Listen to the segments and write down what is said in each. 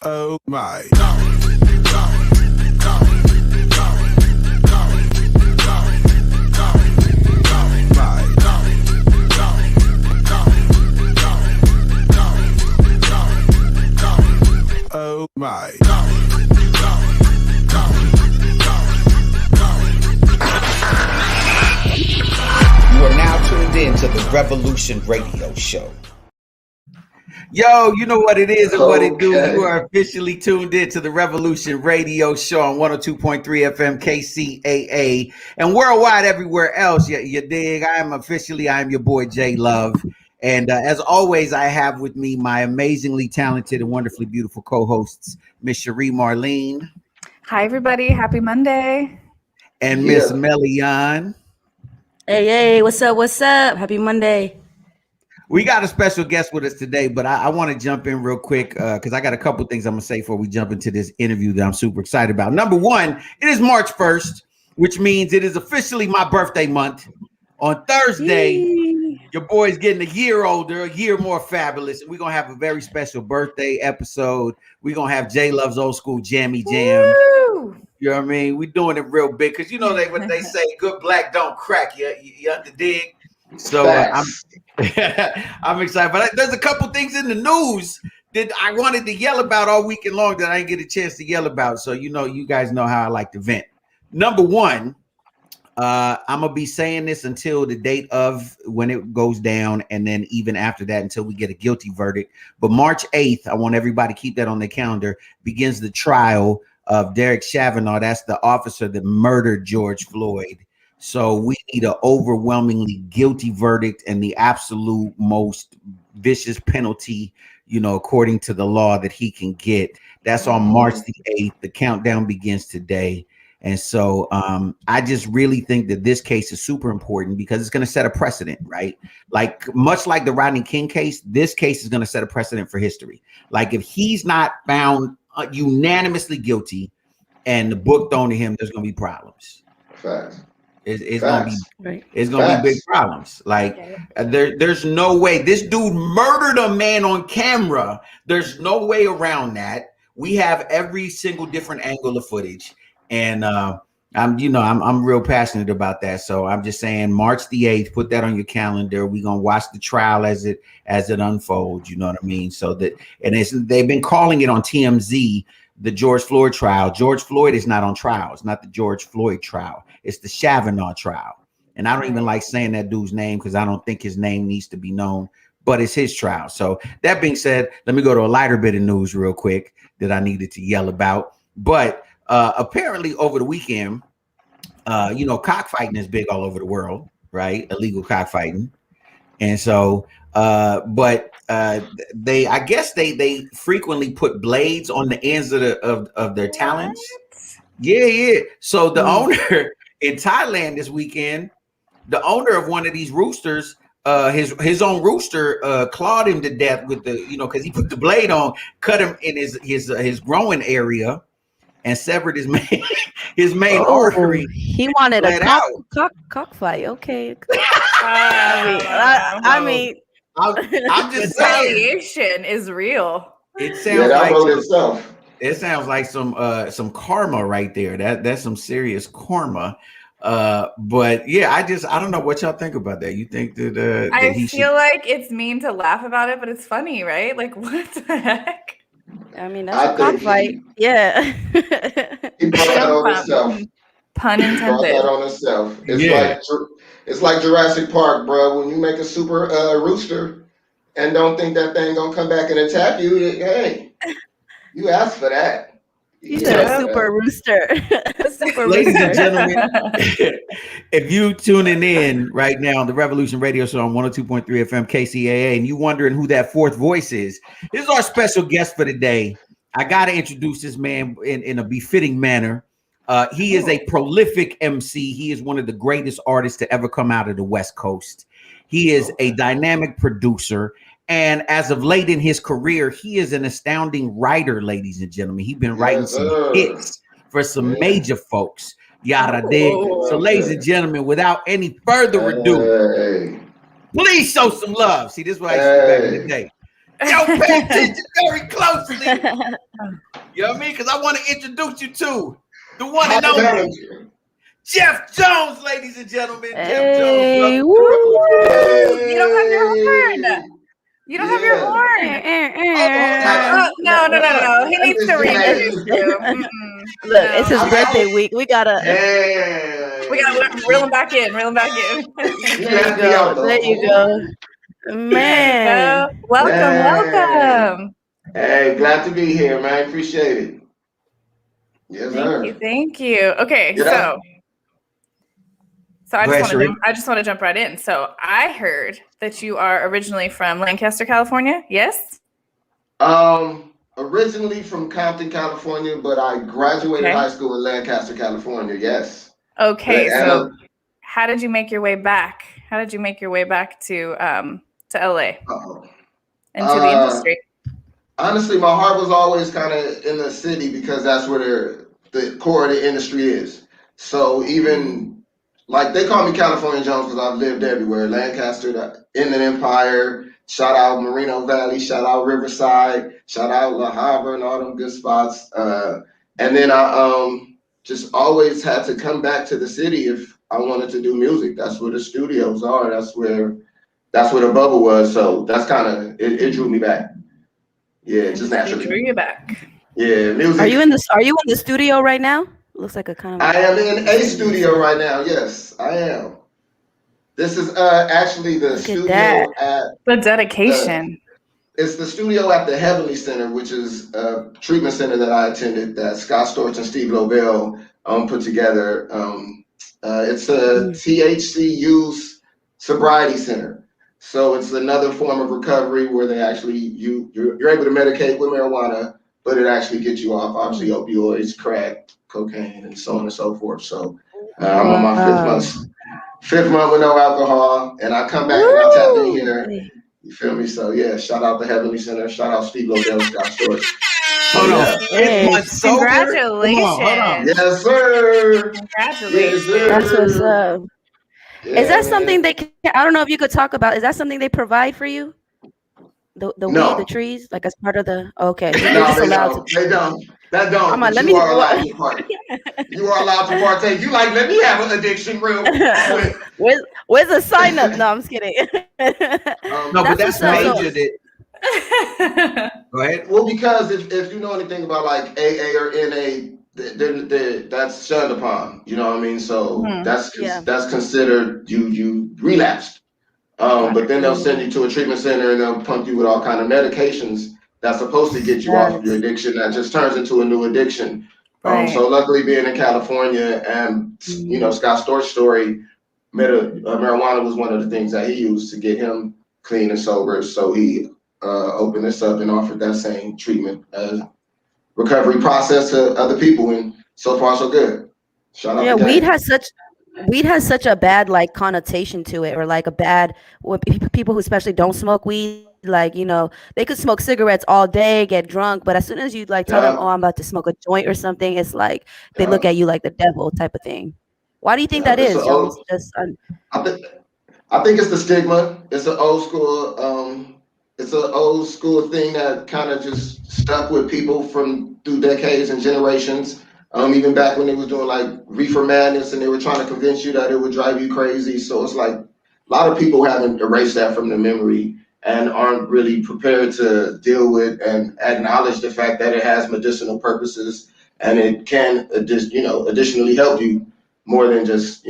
Oh my. Oh my. You are now tuned in to the Revolution Radio Show. Yo, you know what it is and what it do. You are officially tuned in to the Revolution Radio Show on 102.3 FM KCAA and worldwide everywhere else. You dig? I am your boy J Love. And as always, I have with me my amazingly talented and wonderfully beautiful co-hosts, Miss Cherie Marlene. Hi, everybody. Happy Monday. And Miss Melian. Hey, what's up? What's up? Happy Monday. We got a special guest with us today, but I want to jump in real quick because I got a couple things I'm going to say before we jump into this interview that I'm super excited about. Number one, it is March 1st, which means it is officially my birthday month. On Thursday, your boy's getting a year older, a year more fabulous. And we're going to have a very special birthday episode. We're going to have J Love's Old School Jammy Jam. Woo! You know what I mean? We're doing it real big because you know what they say, good black don't crack. You have to dig. So I'm excited. But there's a couple things in the news that I wanted to yell about all weekend long that I didn't get a chance to yell about. So, you guys know how I like to vent. Number one, I'm going to be saying this until the date of when it goes down. And then even after that, until we get a guilty verdict. But March 8th, I want everybody to keep that on their calendar, begins the trial of Derek Chauvin. That's the officer that murdered George Floyd. So we need an overwhelmingly guilty verdict and the absolute most vicious penalty, according to the law that he can get. That's on March the 8th. The countdown begins today. And so I just really think that this case is super important because it's going to set a precedent, right? Like much like the Rodney King case, this case is going to set a precedent for history. Like if he's not found unanimously guilty and the book thrown to him, there's going to be problems. Facts. It's gonna be big problems. Like there's no way this dude murdered a man on camera. There's no way around that. We have every single different angle of footage, and I'm real passionate about that. So I'm just saying, March the 8th, put that on your calendar. We're gonna watch the trial as it unfolds. You know what I mean? So that they've been calling it on TMZ the George Floyd trial. George Floyd is not on trial. It's not the George Floyd trial. It's the Chauvin trial. And I don't even like saying that dude's name because I don't think his name needs to be known, but it's his trial. So that being said, let me go to a lighter bit of news real quick that I needed to yell about. But apparently over the weekend, cockfighting is big all over the world, right? Illegal cockfighting. And so, they frequently put blades on the ends of their talons. Yeah. So the owner in Thailand this weekend, the owner of one of these roosters, his own rooster, clawed him to death with because he put the blade on, cut him in his growing area, and severed his main artery. He wanted a cockfight. Okay. I mean, I'm just retaliation is real. It sounds like some karma right there. That's some serious karma. But yeah, I don't know what y'all think about that. You think that I feel like it's mean to laugh about it, but it's funny, right? Like what the heck? I mean, that's a cockfight. Yeah. He brought that on himself. Pun intended. He brought that on himself. It's like Jurassic Park, bro. When you make a super rooster and don't think that thing gonna come back and attack you, hey, you asked for that. You said a super rooster. Ladies and gentlemen, if you tuning in right now on the Revolution Radio Show on 102.3 FM KCAA and you wondering who that fourth voice is, this is our special guest for today. I got to introduce this man in a befitting manner. He is a prolific MC. He is one of the greatest artists to ever come out of the West Coast. He is a dynamic producer. And as of late in his career, he is an astounding writer, ladies and gentlemen. He's been writing some hits for some major folks. Yada dig. So, ladies and gentlemen, without any further ado, please show some love. See, this is what I used to do back in the day. Yo, pay attention very closely. You know what I mean? Because I want to introduce you to the one and only Jeff Jones, ladies and gentlemen. Jeff Jones. Woo. You don't have your horn. You don't have your horn. No. He needs to reintroduce you. Look, it's his birthday week. We gotta reel him back in. There you go. Man. Welcome. Hey, glad to be here, man. appreciate it. Yes, sir. Thank you. Okay, so I just want to jump right in. So I heard that you are originally from Lancaster, California. Yes. Originally from Compton, California, but I graduated high school in Lancaster, California. Yes. Okay. So how did you make your way back? How did you make your way back to LA into the industry? Honestly, my heart was always kind of in the city because that's where the core of the industry is. So even like they call me California Jones because I've lived everywhere. Lancaster, the Inland Empire, shout out Moreno Valley, shout out Riverside, shout out La Habra and all them good spots. And then I just always had to come back to the city if I wanted to do music. That's where the studios are. That's where the bubble was. So that's kind of it drew me back. Yeah, just naturally. It drew you back. Yeah, music. Are you in the studio right now? Looks like a kind of. I am in a studio right now. Yes, I am. This is actually the studio at the dedication. It's the studio at the Heavenly Center, which is a treatment center that I attended that Scott Storch and Steve Lobel put together. It's a THC use sobriety center. So it's another form of recovery where they actually you're able to medicate with marijuana, but it actually gets you off obviously opioids, crack, cocaine, and so on and so forth. So I'm on my fifth month with no alcohol, and I come back and I tap in here. You feel me? So yeah, shout out the Heavenly Center, shout out Steve Lobel, Scott Storch. Hold on. Congratulations. Hold on. Yes, sir. Congratulations. Yes, sir. That's what's up. Yeah, is that something they can, I don't know if you could talk about, is that something they provide for you? The weed, the trees, like as part of the, okay. So no, they don't. That don't. I'm like, you are allowed to partake. You are allowed to partake. You like, let me have an addiction real quick. Where's the sign up? No, I'm just kidding. No, but that's major. Go ahead. Well, because if you know anything about like AA or NA, that's shunned upon. You know what I mean? So that's considered you relapsed. But then they'll send you to a treatment center and they'll pump you with all kind of medications that's supposed to get you off of your addiction. That just turns into a new addiction. Right. So luckily, being in California and you know Scott Storch's story, marijuana was one of the things that he used to get him clean and sober. So he opened this up and offered that same treatment recovery process to other people, and so far so good. Shout out. Yeah, weed has such a bad like connotation to it, or like a bad people who especially don't smoke weed, like, you know, they could smoke cigarettes all day, get drunk, but as soon as you like tell them, oh, I'm about to smoke a joint or something, it's like they look at you like the devil type of thing. Why do you think that is, Jones? I think it's the stigma. It's an old school. It's an old school thing that kind of just stuck with people through decades and generations. Even back when they was doing like reefer madness and they were trying to convince you that it would drive you crazy. So it's like a lot of people haven't erased that from their memory and aren't really prepared to deal with and acknowledge the fact that it has medicinal purposes and it can, additionally help you more than just,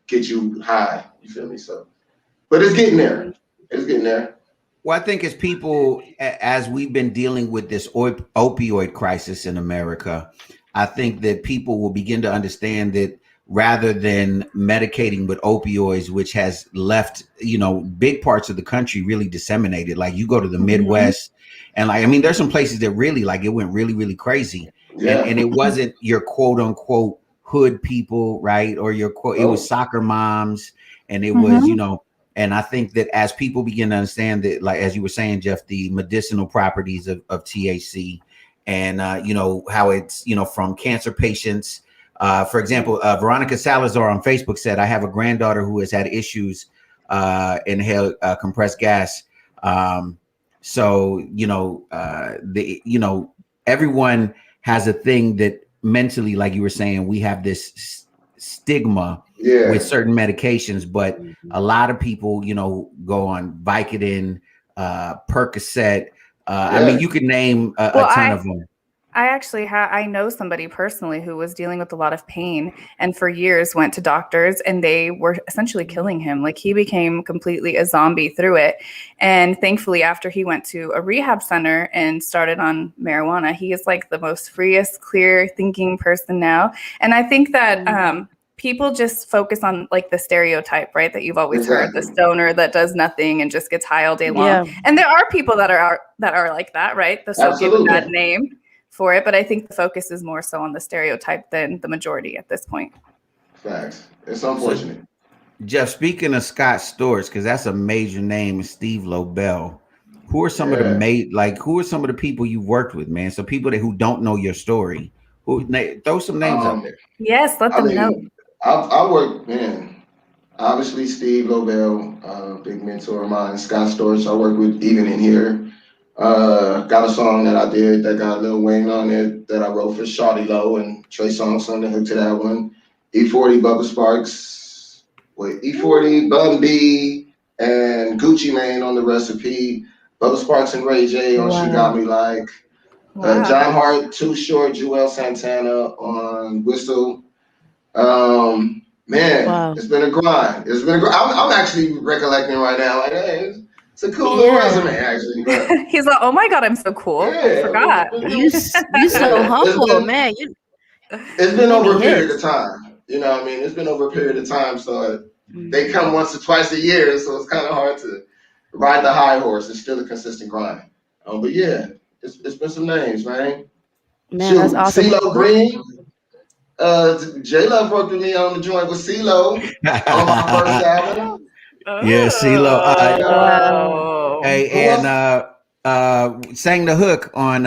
get you high. You feel me? So, but it's getting there. It's getting there. Well, I think as people, as we've been dealing with this opioid crisis in America, I think that people will begin to understand that rather than medicating with opioids, which has left, big parts of the country really disseminated. Like you go to the Midwest and there's some places that really it went really, really crazy. Yeah. And it wasn't your quote unquote hood people, right? Or your quote, it was soccer moms and it was, and I think that as people begin to understand that, like, as you were saying, Jeff, the medicinal properties of THC and, how it's, from cancer patients. For example, Veronica Salazar on Facebook said, I have a granddaughter who has had issues inhale compressed gas So, everyone has a thing that mentally, like you were saying, we have this stigma with certain medications, but a lot of people, go on Vicodin, Percocet. I mean, you could name a ton of them. I actually I know somebody personally who was dealing with a lot of pain and for years went to doctors and they were essentially killing him. Like he became completely a zombie through it. And thankfully, after he went to a rehab center and started on marijuana, he is like the most freest, clear thinking person now. And I think that people just focus on like the stereotype, right? That you've always heard, the stoner that does nothing and just gets high all day long. Yeah. And there are people that are like that, right? So give a bad name for it, but I think the focus is more so on the stereotype than the majority at this point. Facts. It's unfortunate. So, Jeff, speaking of Scott Storch, because that's a major name, Steve Lobel. Who are some of the people you've worked with, man? So people who don't know your story, throw some names out there. Yes, let them know. I work, man. Obviously, Steve Lobel, big mentor of mine. Scott Storch, I work with even in here. Got a song that I did that got Lil Wayne on it that I wrote for Shawty Low and Trey Songz on the hook to that one. E40, Bubba Sparks, E40, Bun B, and Gucci Mane on the recipe. Bubba Sparks and Ray J on She Got Me Like. John Hart, Too Short, Joel Santana on Whistle. It's been a grind. I'm actually recollecting right now, like, hey, it's a cool little resume, actually. But he's like, oh my God, I'm so cool. I forgot. You so humble, man. It's been over a period of time. You know what I mean? It's been over a period of time. So they come once or twice a year. So it's kind of hard to ride the high horse. It's still a consistent grind. But yeah, it's been some names, man. That's awesome. CeeLo Green. J Love worked with me on the joint with CeeLo on my first album. Yeah, CeeLo. Hey, and sang the hook on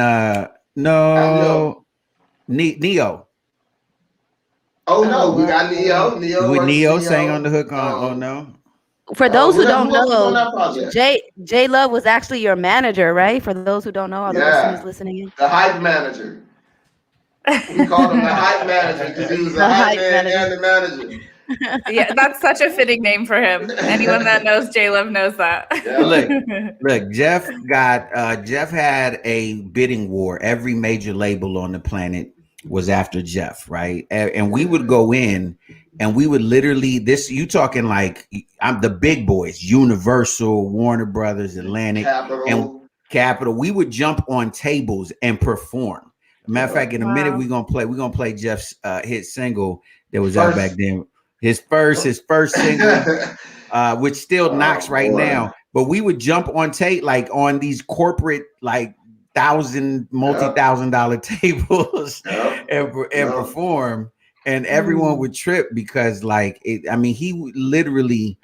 Neo. Oh no, we got Neo. With Neo sang on the hook on No. For those who don't know, J Love was actually your manager, right? For those who don't know, all the listeners listening in. The hype manager. We called him the hype manager because he was the hype man and the manager. Yeah, that's such a fitting name for him. Anyone that knows J Love knows that. Yeah. Look, Jeff had a bidding war. Every major label on the planet was after Jeff, right? And we would go in and we would literally you talking like I'm the big boys, Universal, Warner Brothers, Atlantic, Capitol. We would jump on tables and perform. Matter of fact, in a minute we're gonna play Jeff's hit single that was out back then. His first single, which still knocks right now. But we would jump on tape like on these corporate like multi-$1,000 tables and perform, and everyone would trip because he literally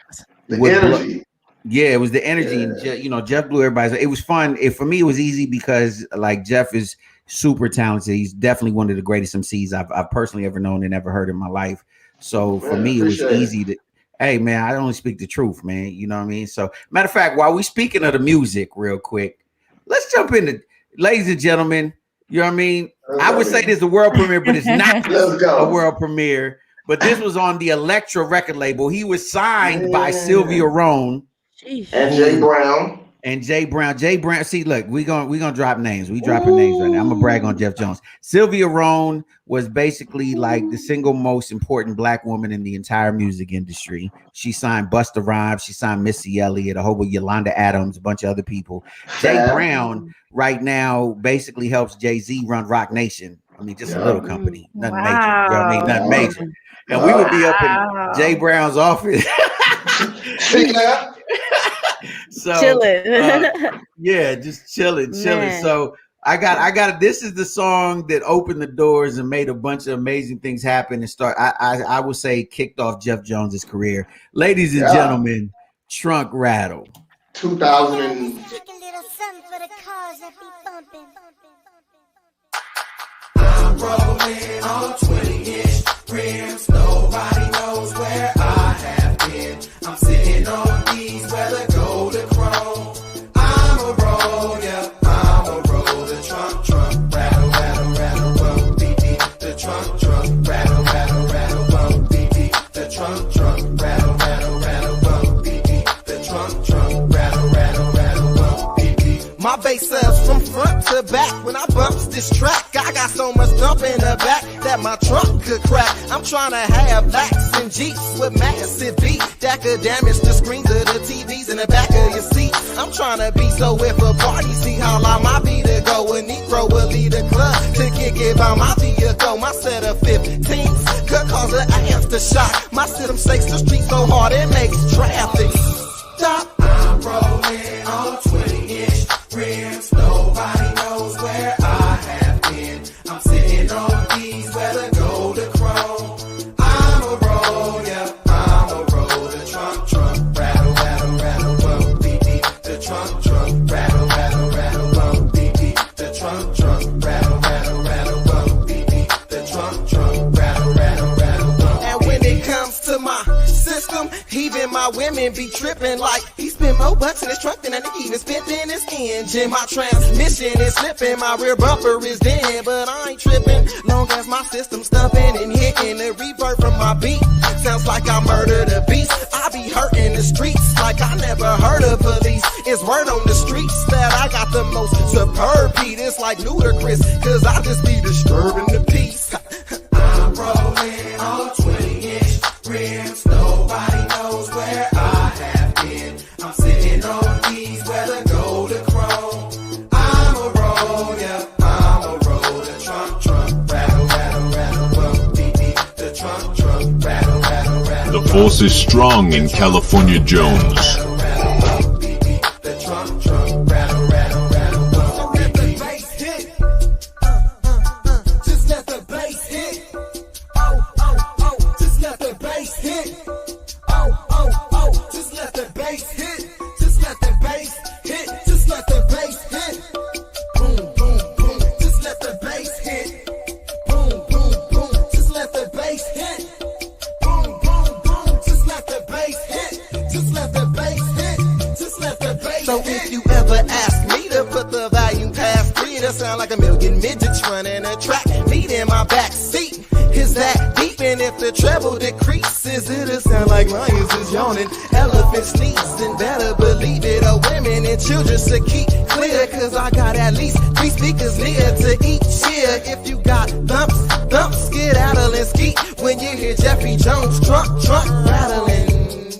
energy. It was the energy, and Jeff blew everybody's. It was fun. For me, it was easy because like Jeff is super talented. He's definitely one of the greatest MCs I've personally ever known and ever heard in my life. So for me, it was easy to, hey man, I only speak the truth, man. You know what I mean? So matter of fact, while we speaking of the music real quick, let's jump into, ladies and gentlemen, you know what I mean? I would say this is a world premiere, but it's not a world premiere. But this was on the Elektra record label. He was signed by Sylvia Rhone and Jay Brown. Jay Brown. See, look, we gonna drop names. We dropping names right now. I'm gonna brag on Jeff Jones. Sylvia Rhone was basically like the single most important Black woman in the entire music industry. She signed Busta Rhymes. She signed Missy Elliott, a whole with Yolanda Adams, a bunch of other people. Jay Brown right now basically helps Jay-Z run Rock Nation. I mean, just a little company, nothing major. You know what I mean? Nothing major. And we would be up in Jay Brown's office. So chilling. Just chilling. So I got this is the song that opened the doors and made a bunch of amazing things happen and I would say kicked off Jeff Jones's career. Ladies and gentlemen, Trunk Rattle. 2000. I'm rolling on 20-inch rims. Nobody knows where I have been. I'm sitting on these where the golden chrome. I'm a roll. My bass sells from front to back. When I bumps this track, I got so much dump in the back that my trunk could crack. I'm trying to have blacks and Jeeps with massive beat that could damage the screens of the TVs in the back of your seat. I'm trying to be so if a party see how loud my beat to go. A Negro will lead a club to kick it by my vehicle. My set of 15s could cause an aftershock. My system shakes the street so hard it makes traffic stop. I'm rolling on 20-inch rims. Nobody knows where I have been. I'm sitting on these where the gold to chrome. I'm a roll, yeah, I'm a roll. The trunk, rattle, rattle, rattle, bump, beep, beep. The trunk, rattle, rattle, rattle, bump, beep, beep. The trunk, rattle, rattle, rattle, bump, beep, beep. The trunk, rattle, rattle, rattle, bump. And when it comes to my system, even my women be tripping like he spent more bucks in his truck than a nigga even spent in his engine. My transmission is slipping, my rear bumper is dead, but I ain't tripping. Long as my system stumping and hitting the reverb from my beat, sounds like I murdered a beast. I be hurting the streets like I never heard of police. It's word on the streets that I got the most superb beat. It's like ludicrous, cause I just be disturbing the peace. I'm rolling on 20-inch rims. Nobody knows where I have been. I'm sitting on these where the gold to chrome. I'm a roll, yeah, I'm a roll. The trunk, rattle, rattle, rattle, bump, beep, beep. The trunk, rattle, rattle, rattle. The force is strong in California Jones. The trunk, rattle, rattle, rattle, bump. Let the bass hit. Just let the bass hit. Oh, just let the bass hit. Oh, just let the bass hit. Just let the bass hit. Just let the bass hit. Boom, boom, boom. Just let the bass hit. Boom, boom, boom. Just let the bass hit. Boom, boom, boom. Just let the bass hit. Just let the bass hit. Just let the bass hit. So if you ever ask me to put the volume past 3, it'll sound like a million midgets running a track. Meat in my back seat. Is that deep? And if the treble decreases, it'll sound like lions is yawning, elephants sneezing. Better believe it, oh, women and children should keep clear, cause I got at least 3 speakers near to each ear. If you got thumps, skedaddle and skeet when you hear Jeffrey Jones trunk, rattling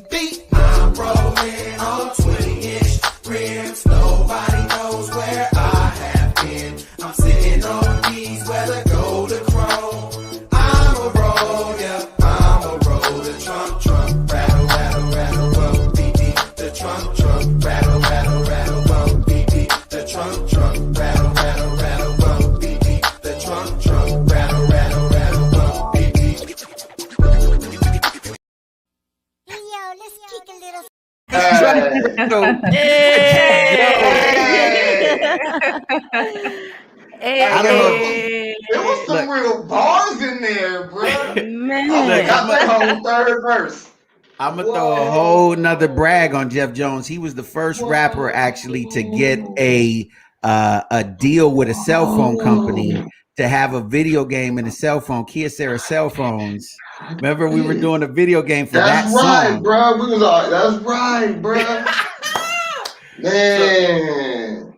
beat. I'm rolling on 20-inch rims. Nobody knows where I have been. I'm sitting on these where the gold to chrome. I'm a roll, yeah, I'm a roll. The trunk, rattle, rattle, rattle, bump, beep, beep. The trunk, rattle, rattle, rattle, bump, beep, beep. The trunk, rattle, rattle, rattle, bump, beep, beep. The trunk, rattle, rattle, rattle, bump, beep, beep. Hey, yo, let's kick a little. I don't know. There was some real bars in there, bro. Man. Look, Got that whole third verse. I'm gonna throw a whole nother brag on Jeff Jones. He was the first rapper actually to get a deal with a cell phone company to have a video game in a cell phone, Kyocera cell phones. Remember, we were doing a video game for That's that right, song. bro. We was all. That's right, bro. Man.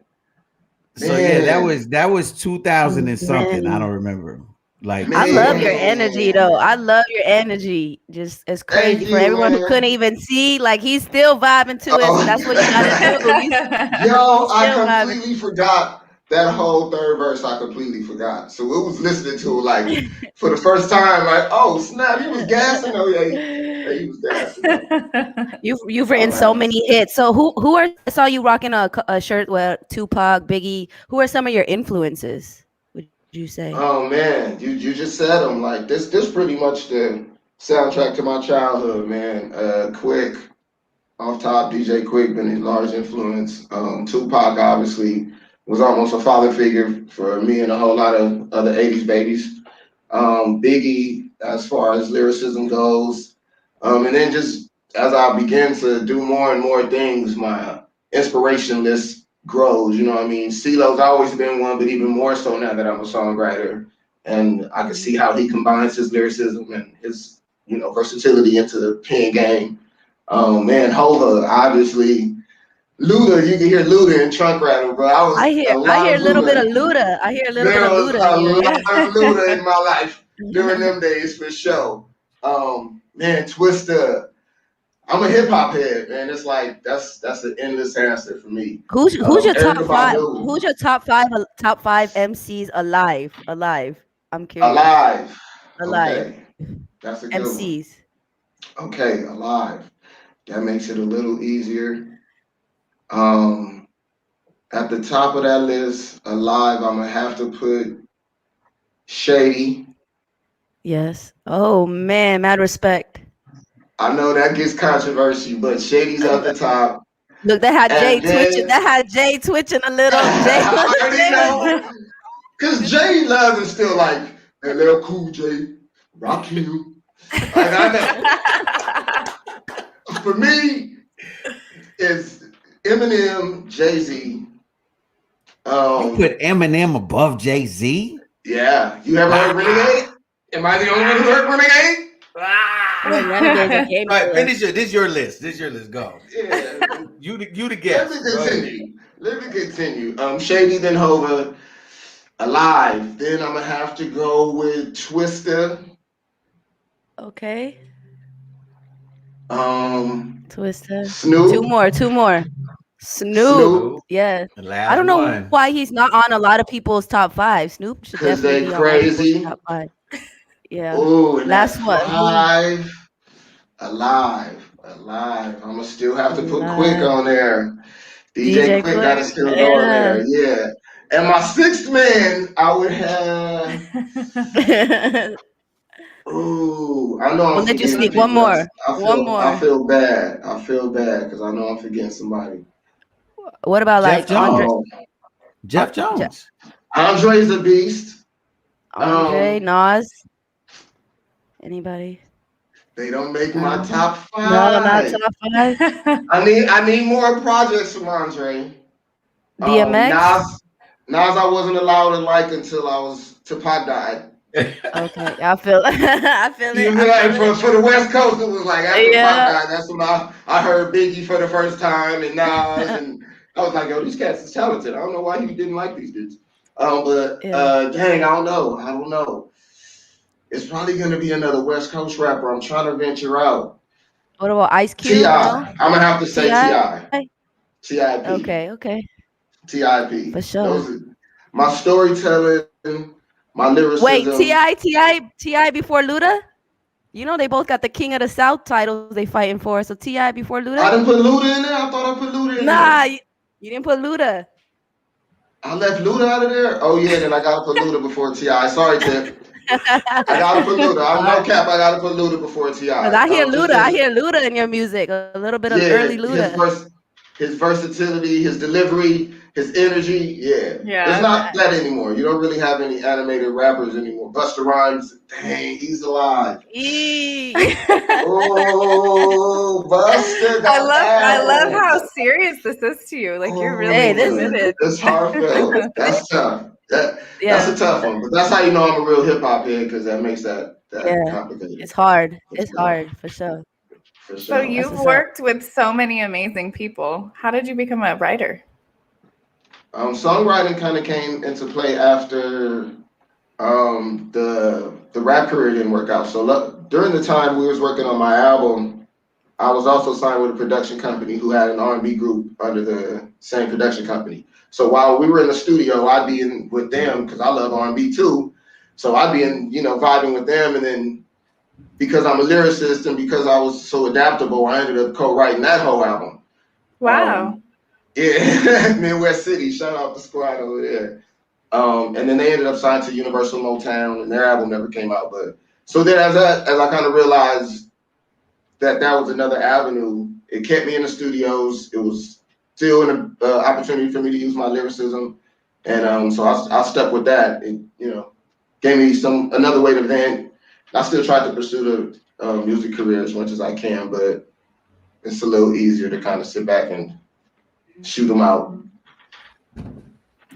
So yeah, that was 2000 and something. I don't remember. Like, I love your energy though. I love your energy. Just it's crazy Thank for you, everyone who man. couldn't even see. Like he's still vibing to it. So that's what you gotta do. Yo, I Still vibing. completely forgot that whole third verse. I completely forgot. So it was listening to it like for the first time. Like, oh snap, he was gassing. Oh yeah, he was gassing. You've written so many hits. So who are? I saw you rocking a shirt with Tupac, Biggie. Who are some of your influences? Would you say? Oh man, you just said them. Like this pretty much the soundtrack to my childhood, man. Quick, off top, DJ Quick been his large influence. Tupac obviously was almost a father figure for me and a whole lot of other 80s babies. Biggie, as far as lyricism goes. And then just as I begin to do more and more things, my inspiration list grows, you know what I mean? CeeLo's always been one, but even more so now that I'm a songwriter. And I can see how he combines his lyricism and his, versatility into the pen game. Man, Hova, obviously, Luda, you can hear Luda in Trunk Rattle, bro. I hear a little bit of Luda. I hear a little bit There of was Luda. a in lot here, of Luda in my life during them days for sure. Man, Twista. I'm a hip hop head, man. It's like that's an endless answer for me. Who's your top Erykah five? Badu, Who's your top five MCs alive? Alive. I'm curious. Alive. Alive. Okay, that's a good one. MCs. Okay, Alive. That makes it a little easier. At the top of that list, Alive, I'm gonna have to put Shady. Yes. Oh man, mad respect. I know that gets controversy, but Shady's at the top. Look, that had Jay And then twitching. That had Jay twitching a little. Jay I already know. Because Jay Love is still like, LL Cool J, rock you. Like, I know. For me, it's Eminem, Jay-Z. You put Eminem above Jay-Z? Yeah. You ever heard Renegade? Am I the only one who heard Renegade? All right, finish it. This is your list. Go. Yeah. You the guest. Let me continue. Shady, then Hova. Alive. Then I'm gonna have to go with Twista. Okay. Twista. Snoop. Two more. Snoop. Yeah. I don't know why he's not on a lot of people's top five. Snoop should definitely be crazy. on top five. Yeah. Ooh, last one. Alive. I'm gonna still have to put Quick on there. DJ Quick gotta still go on there. Yeah. And my sixth man, I would have. Ooh, I know. We'll let you sneak one more. I feel bad because I know I'm forgetting somebody. What about Jeff like Jones? Jeff Jones. Andre's a beast. Andre, Nas. Anybody? They don't make my top five. No, not top five. I need more projects from Andre. DMX. Nas, I wasn't allowed to like until Tupac died. Okay, I feel it. For the West Coast, it was like after Tupac died, that's when I heard Biggie for the first time and Nas, and I was like, yo, these cats is talented. I don't know why you didn't like these dudes. Dang, I don't know. It's probably gonna be another West Coast rapper. I'm trying to venture out. What about Ice Cube? T.I. I'm gonna have to say T.I. T.I.P. Okay. T.I.P. For sure. My storytelling, my lyricism. Wait, T.I. before Luda? You know they both got the King of the South titles they fighting for. So T.I. before Luda? I didn't put Luda in there. I thought I put Luda in there. Nah, you didn't put Luda. I left Luda out of there? Oh yeah, then I gotta put Luda before T.I. Sorry, Tip. I gotta put Luda. I'm no cap. I gotta put Luda before T.I. I hear Luda. I hear Luda in your music. A little bit of early Luda. His versatility, his delivery, his energy. Yeah. It's not that anymore. You don't really have any animated rappers anymore. Busta Rhymes, dang, he's alive. Oh, Busta. I love how serious this is to you. Like you're really committed. It's heartfelt. That's tough. That's a tough one, but that's how you know I'm a real hip hop head because that makes that complicated. It's hard. It's hard for sure. So you've worked with so many amazing people. How did you become a writer? Songwriting kind of came into play after the rap career didn't work out. So during the time we was working on my album, I was also signed with a production company who had an R&B group under the same production company. So while we were in the studio, I'd be in with them because I love R&B too. So I'd be in, vibing with them. And then because I'm a lyricist and because I was so adaptable, I ended up co-writing that whole album. Wow. Midwest City, shout out the squad over there. And then they ended up signed to Universal Motown and their album never came out. But so then as I kind of realized that was another avenue, it kept me in the studios. It was still an opportunity for me to use my lyricism. And so I stuck with that. It, gave me another way to vent. I still try to pursue the music career as much as I can, but it's a little easier to kind of sit back and shoot them out.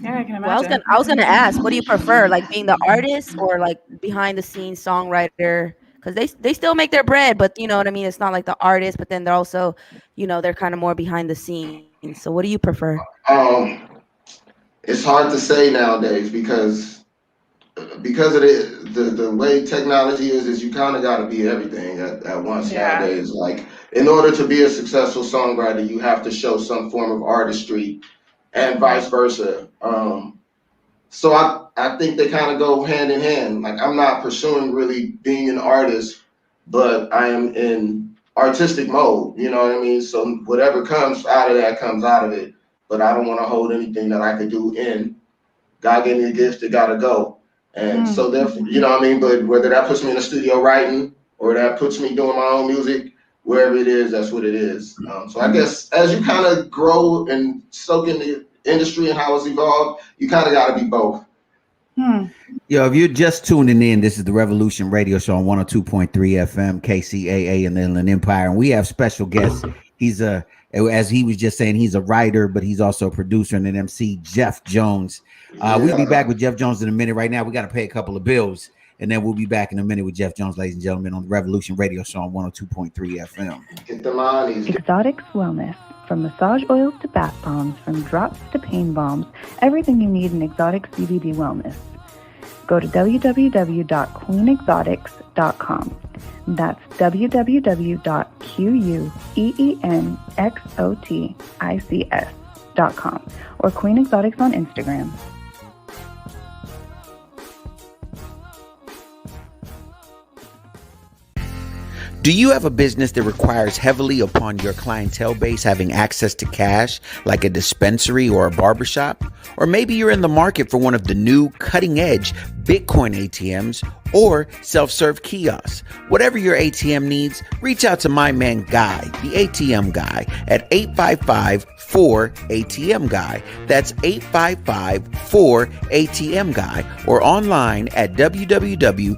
Yeah, I can imagine. Well, I was gonna ask, what do you prefer, like being the artist or like behind the scenes songwriter? Because they still make their bread, but you know what I mean. It's not like the artist, but then they're also, they're kind of more behind the scenes. And so what do you prefer? It's hard to say nowadays because of the way technology is you kind of got to be everything at once nowadays. Like, in order to be a successful songwriter, you have to show some form of artistry, and vice versa. So I think they kind of go hand in hand. Like, I'm not pursuing really being an artist, but I am in artistic mode. You know what I mean? So whatever comes out of that comes out of it. But I don't want to hold anything that I could do in. God gave me a gift, it gotta go. And so therefore, you know what I mean? But whether that puts me in the studio writing or that puts me doing my own music, wherever it is, that's what it is. So I guess as you kind of grow and soak in the industry and how it's evolved, you kind of got to be both. Yo, if you're just tuning in, this is the Revolution Radio Show on 102.3 FM, KCAA in the Inland Empire. And we have special guests. He's as he was just saying, he's a writer, but he's also a producer and an MC, Jeff Jones. We'll be back with Jeff Jones in a minute. Right now, we got to pay a couple of bills. And then we'll be back in a minute with Jeff Jones, ladies and gentlemen, on the Revolution Radio Show on 102.3 FM. Get the monies. Exotics Wellness. From massage oils to bath bombs, from drops to pain bombs, everything you need in exotic CBD wellness. Go to www.queenexotics.com. That's www.queenexotics.com or Queen Exotics on Instagram. Do you have a business that requires heavily upon your clientele base having access to cash, like a dispensary or a barbershop? Or maybe you're in the market for one of the new cutting-edge Bitcoin ATMs or self-serve kiosks. Whatever your ATM needs, reach out to my man Guy, the ATM Guy, at 855-4ATM-GUY. That's 855-4ATM-GUY, or online at www.atmguy.net.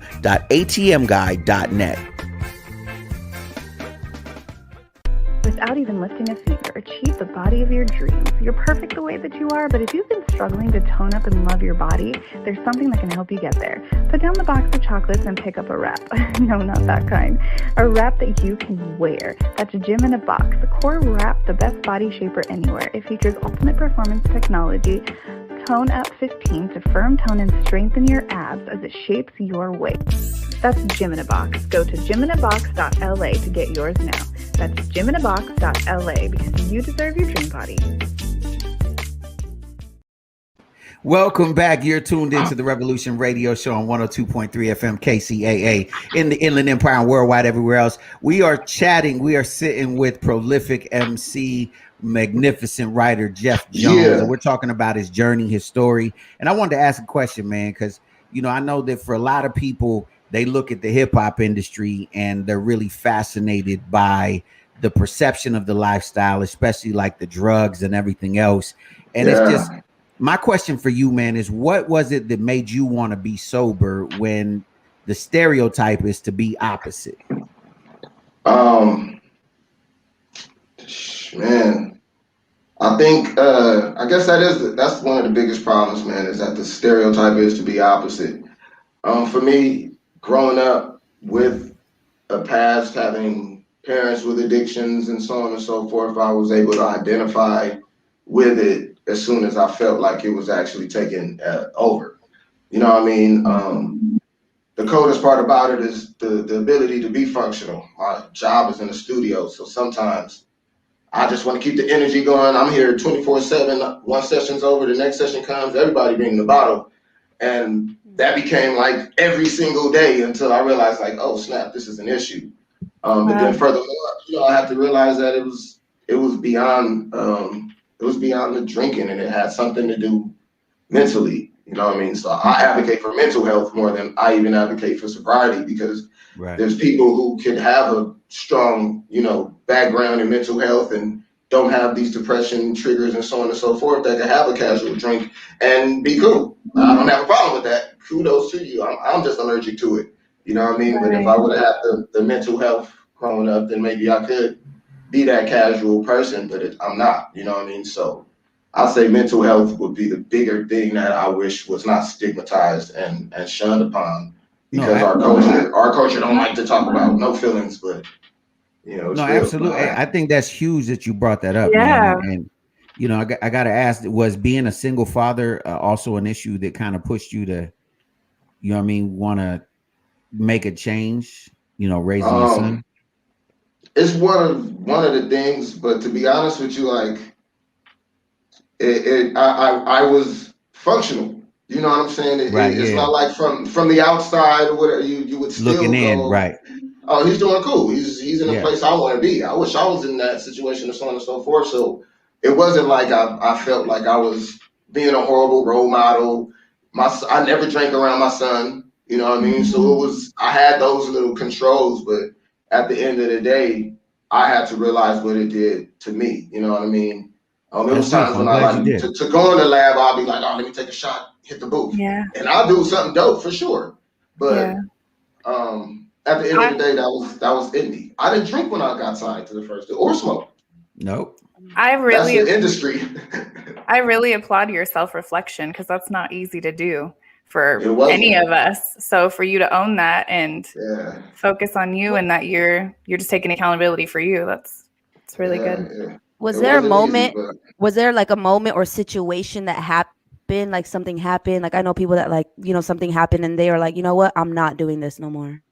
Without even lifting a finger, achieve the body of your dreams. You're perfect the way that you are, but if you've been struggling to tone up and love your body, there's something that can help you get there. Put down the box of chocolates and pick up a wrap. No, not that kind. A wrap that you can wear. That's a Gym in a Box. The Core Wrap, the best body shaper anywhere. It features ultimate performance technology, Tone Up 15 to firm tone and strengthen your abs as it shapes your waist. That's Gym in a Box. Go to gyminabox.la to get yours now. That's gyminabox.la because you deserve your dream body. Welcome back. You're tuned into the Revolution Radio Show on 102.3 FM KCAA in the Inland Empire and worldwide everywhere else. We are chatting. We are sitting with prolific MC, magnificent writer Jeff Jones, and we're talking about his journey, his story. And I wanted to ask a question, man, because I know that for a lot of people, they look at the hip hop industry and they're really fascinated by the perception of the lifestyle, especially like the drugs and everything else. And it's just, my question for you, man, is what was it that made you want to be sober when the stereotype is to be opposite? Man, I think I guess that's one of the biggest problems, man, is that the stereotype is to be opposite. For me, growing up with a past, having parents with addictions and so on and so forth, I was able to identify with it as soon as I felt like it was actually taking over. You know what I mean? The coldest part about it is the ability to be functional. My job is in the studio, so sometimes I just want to keep the energy going. I'm here 24/7. One session's over, the next session comes, everybody bringing the bottle. And that became like every single day until I realized, like, oh snap, this is an issue. But then furthermore, I had to realize that it was beyond the drinking, and it had something to do mentally. You know what I mean? So I advocate for mental health more than I even advocate for sobriety, because there's people who could have a strong, background in mental health and don't have these depression triggers and so on and so forth that can have a casual drink and be cool. I don't have a problem with that. Kudos to you. I'm just allergic to it. You know what I mean? But if I would have had the mental health growing up, then maybe I could be that casual person, but I'm not. You know what I mean? So I'd say mental health would be the bigger thing that I wish was not stigmatized and shunned upon, because our culture don't like to talk about no feelings, but it's absolutely. I think that's huge that you brought that up. Yeah. Man. you know, I got to ask, was being a single father also an issue that kind of pushed you to, you know what I mean, want to make a change, you know, raising your son? It's one of the things, but to be honest with you, like I was functional. You know what I'm saying? It's not like from the outside or whatever. You would still looking in, go, right? Oh, he's doing cool. He's in a place I want to be. I wish I was in that situation and so on and so forth. So it wasn't like I felt like I was being a horrible role model. I never drank around my son. You know what I mean? So I had those little controls, but at the end of the day, I had to realize what it did to me. You know what I mean? It was times when I like to go in the lab, I'll be like, oh, let me take a shot, hit the booth. Yeah. And I'll do something dope for sure. But at the end of the day, that was in me. I didn't drink when I got signed to the first deal or smoke. Nope. That's the industry. I really applaud your self-reflection because that's not easy to do for any of us. So for you to own that and focus on you and that you're just taking accountability for you, it's really good. Yeah. Was there a moment? Was there like a moment or situation that happened? Like something happened? Like I know people that like, you know, something happened and they are like, you know what? I'm not doing this no more.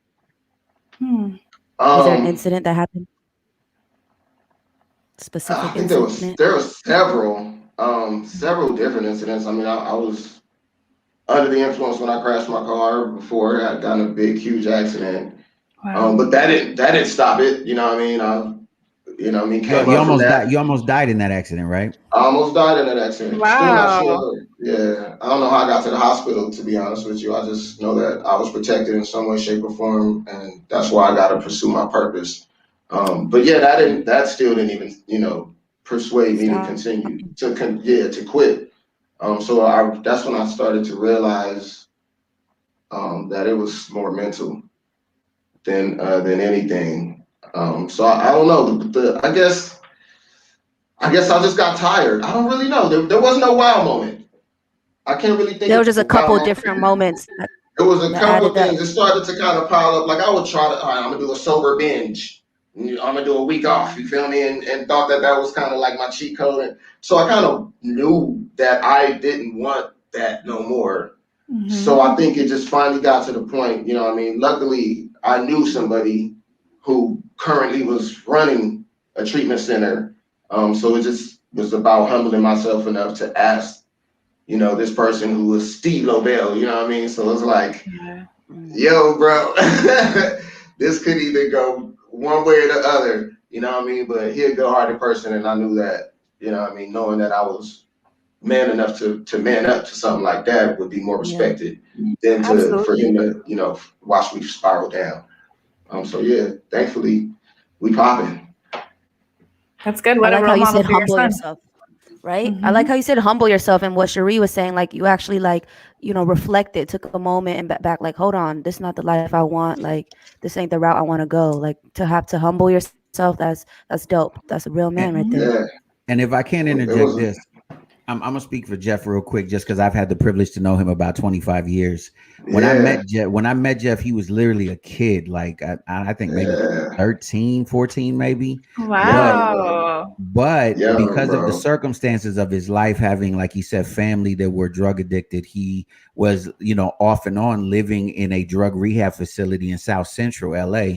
Was there an incident that happened? Specific I think incident? there was several different incidents. I mean, I was under the influence when I crashed my car before I got in a big, huge accident. Wow. But that didn't stop it. You know what I mean? You almost died in that accident, right? I almost died in that accident. Wow. Still not sure. Yeah. I don't know how I got to the hospital, to be honest with you. I just know that I was protected in some way, shape, or form, and that's why I got to pursue my purpose. But yeah, that still didn't even, you know, persuade me to continue to quit. So that's when I started to realize that it was more mental than anything. So I don't know. I guess I just got tired. I don't really know. There was no wow moment. I can't really think. There was just a couple of different moments. There was a couple of things. It started to kind of pile up. Like I would try to, all right, I'm gonna do a sober binge. I'm gonna do a week off. You feel me? And thought that was kind of like my cheat code. And so I kind of knew that I didn't want that no more. So I think it just finally got to the point. You know what I mean? Luckily, I knew somebody who currently was running a treatment center. So it just was about humbling myself enough to ask, you know, this person who was Steve Lobel, you know what I mean? So it's like, yo, bro, this could either go one way or the other, you know what I mean? But he a good-hearted person, and I knew that, you know what I mean, knowing that I was man enough to man up to something like that would be more respected than for him to, you know, watch me spiral down. So yeah, thankfully we popping. That's good. I like how you said humble yourself, right? I like how you said humble yourself, and what Cherie was saying, like you actually like, you know, reflected, took a moment and back, like, hold on, this is not the life I want. Like this ain't the route I want to go. Like to have to humble yourself, that's dope. That's a real man right there. Yeah. And if I can interject this, I'm gonna speak for Jeff real quick, just because I've had the privilege to know him about 25 years. When I met Jeff, he was literally a kid, like I think maybe 13, 14, maybe. Wow. But because of the circumstances of his life, having, like he said, family that were drug addicted, he was, you know, off and on living in a drug rehab facility in South Central LA.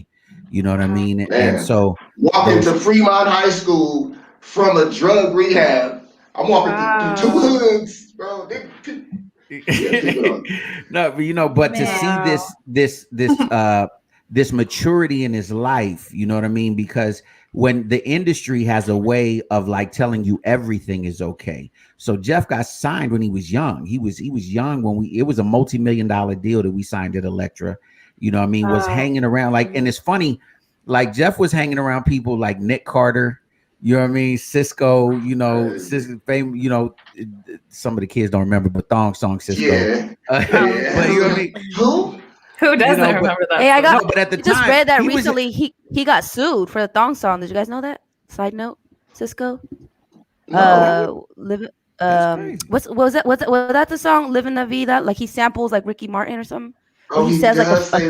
You know what I mean? Man. And so walking to Fremont High School from a drug rehab. I'm walking through 2 hoods, bro. No, but you know, to see this maturity in his life, you know what I mean? Because when the industry has a way of like telling you everything is okay. So Jeff got signed when he was young. He was young when it was a multi-million-dollar deal that we signed at Elektra. You know what I mean? Was hanging around like, and it's funny, like Jeff was hanging around people like Nick Carter. You know what I mean? Cisco, you know, fame, you know, some of the kids don't remember, but Thong Song Cisco. But you know what I mean? Who doesn't remember that? Hey, I got but at the just time, read that recently. He got sued for the Thong Song. Did you guys know that? Side note, Cisco. No. Was that the song "Living La Vida"? Like he samples like Ricky Martin or something. Oh, he says like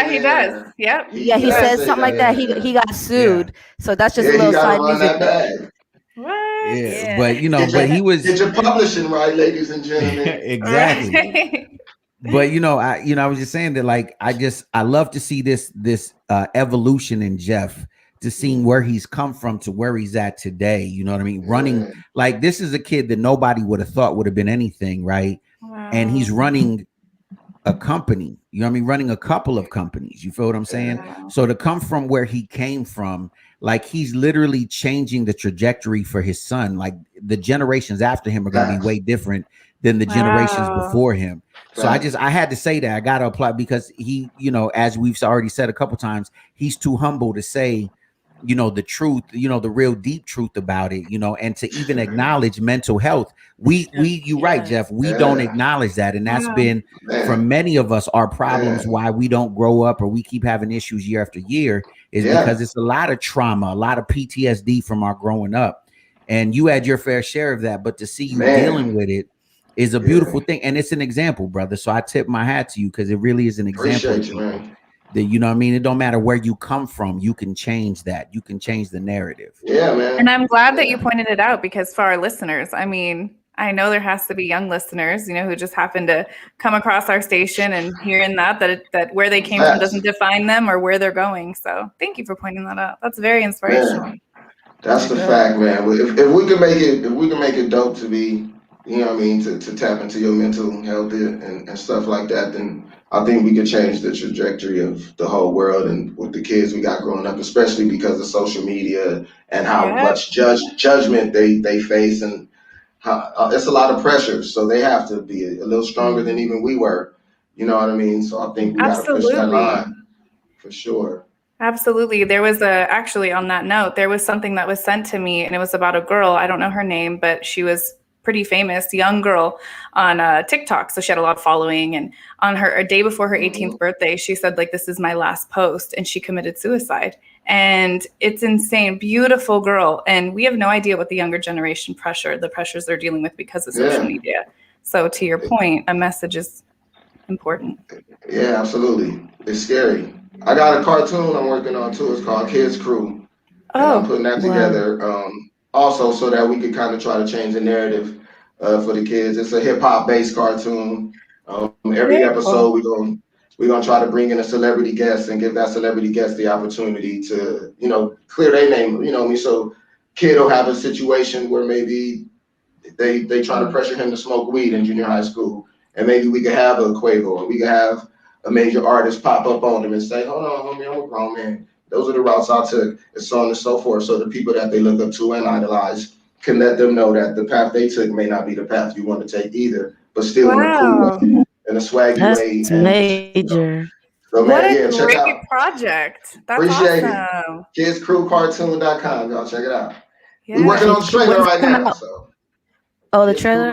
he does. Yep. He says something like that. He got sued. So that's just a little side music. What? Yeah, but you know, Get but he your, was get your publishing right, ladies and gentlemen. exactly. Right. But I was just saying that, like, I love to see this evolution in Jeff, to seeing where he's come from to where he's at today. You know what I mean? Running, like, this is a kid that nobody would have thought would have been anything, right? And he's running a company, you know what I mean? Running a couple of companies. You feel what I'm saying? Yeah. So to come from where he came from, like, he's literally changing the trajectory for his son. Like, the generations after him are going to be way different than the generations before him. So I had to say that I got to apply, because he, you know, as we've already said a couple times, he's too humble to say, you know, the truth, you know, the real deep truth about it, you know, and to even acknowledge mental health. You're right, Jeff. We don't acknowledge that. And that's been, for many of us, our problems why we don't grow up or we keep having issues year after year is because it's a lot of trauma, a lot of PTSD from our growing up. And you had your fair share of that, but to see you dealing with it is a beautiful thing. And it's an example, brother. So I tip my hat to you, because it really is an example. Appreciate you, man. That, you know what I mean? It don't matter where you come from. You can change that. You can change the narrative. Yeah, man. And I'm glad that you pointed it out, because for our listeners, I mean, I know there has to be young listeners, you know, who just happen to come across our station and hearing that where they came from doesn't define them or where they're going. So thank you for pointing that out. That's very inspirational. Man, that's the fact, man. If we can make it dope to be, you know what I mean, to tap into your mental health and stuff like that, then I think we could change the trajectory of the whole world and with the kids we got growing up, especially because of social media and how much judgment they face, and how it's a lot of pressure. So they have to be a little stronger than even we were. You know what I mean? So I think we got to push that line for sure. Absolutely. There was actually, on that note, there was something that was sent to me, and it was about a girl. I don't know her name, but she was pretty famous, young girl on TikTok. So she had a lot of following, and on a day before her 18th birthday, she said, like, this is my last post, and she committed suicide. And it's insane. Beautiful girl. And we have no idea what the younger generation the pressures they're dealing with because of social media. So to your point, a message is important. Yeah, absolutely. It's scary. I got a cartoon I'm working on too. It's called Kids Crew. And I'm putting that together also so that we could kind of try to change the narrative for the kids. It's a hip hop based cartoon. Every episode we're gonna try to bring in a celebrity guest and give that celebrity guest the opportunity to, you know, clear their name. You know what I mean? So kid will have a situation where maybe they try to pressure him to smoke weed in junior high school, and maybe we could have a Quavo, or we could have a major artist pop up on him and say, hold on, homie, I'm a grown man. Those are the routes I took, and so on and so forth. So the people that they look up to and idolize can let them know that the path they took may not be the path you want to take either, but still in a cool way, in a swaggy way. That's major. So, What man, a great project. That's Appreciate awesome. it. KidsCrewCartoon.com. Y'all check it out. Yeah. We're working on the trailer right now. So. Oh, the trailer.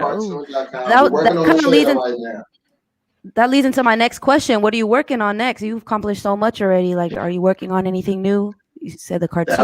That leads into my next question. What are you working on next? You've accomplished so much already. Like, are you working on anything new? You said the cartoon.